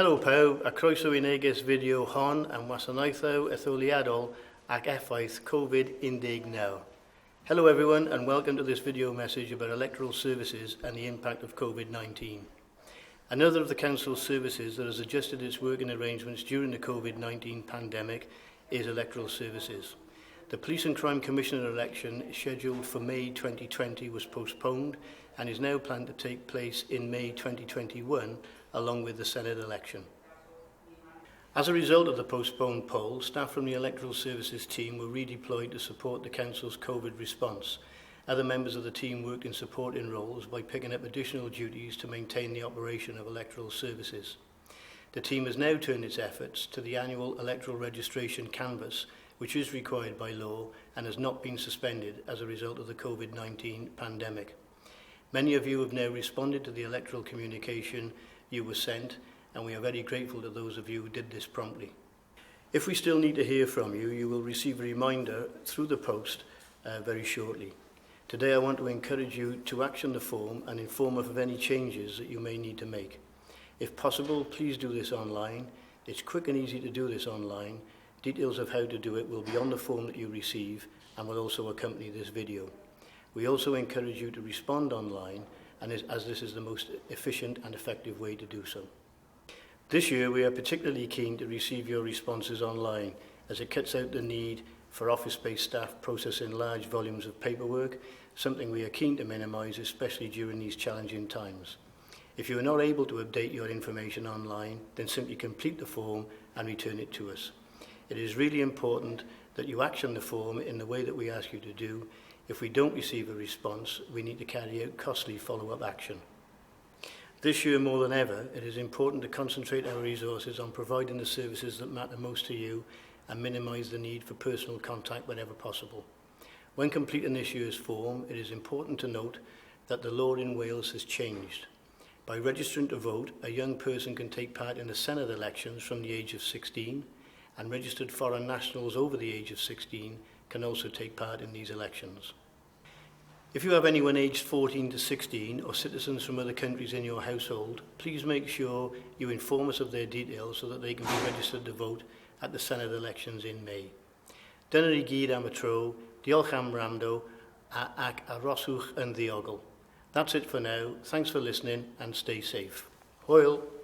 Helo pawb, a croeso I neges fideo hon am Wasanaethau Etholiadau ac effaith Covid-19. Hello everyone and welcome to this video message about Electoral Services and the impact of Covid-19. Another of the Council's services that has adjusted its working arrangements during the Covid-19 pandemic is Electoral Services. The Police and Crime Commissioner election scheduled for May 2020 was postponed and is now planned to take place in May 2021 along with the Senate election. As a result of the postponed poll, staff from the Electoral Services team were redeployed to support the Council's COVID response. Other members of the team worked in supporting roles by picking up additional duties to maintain the operation of Electoral Services. The team has now turned its efforts to the annual electoral registration canvass, which is required by law and has not been suspended as a result of the COVID-19 pandemic. Many of you have now responded to the electoral communication you were sent, and we are very grateful to those of you who did this promptly. If we still need to hear from you, you will receive a reminder through the post very shortly. Today I want to encourage you to action the form and inform us of any changes that you may need to make. If possible, please do this online. It's quick and easy to do this online. Details of how to do it will be on the form that you receive and will also accompany this video. We also encourage you to respond online, and as this is the most efficient and effective way to do so. This year we are particularly keen to receive your responses online, as it cuts out the need for office-based staff processing large volumes of paperwork, something we are keen to minimise, especially during these challenging times. If you are not able to update your information online, then simply complete the form and return it to us. It is really important that you action the form in the way that we ask you to do. If we don't receive a response, we need to carry out costly follow-up action. This year more than ever, it is important to concentrate our resources on providing the services that matter most to you and minimise the need for personal contact whenever possible. When completing this year's form, it is important to note that the law in Wales has changed. By registering to vote, a young person can take part in the Senate elections from the age of 16, and registered foreign nationals over the age of 16 can also take part in these elections. If you have anyone aged 14 to 16 or citizens from other countries in your household, please make sure you inform us of their details so that they can be registered to vote at the Senate elections in May. Dyna i gyd am y tro, diolch am wrando ac aroswch yn ddiogel. That's it for now. Thanks for listening and stay safe. Hwyl!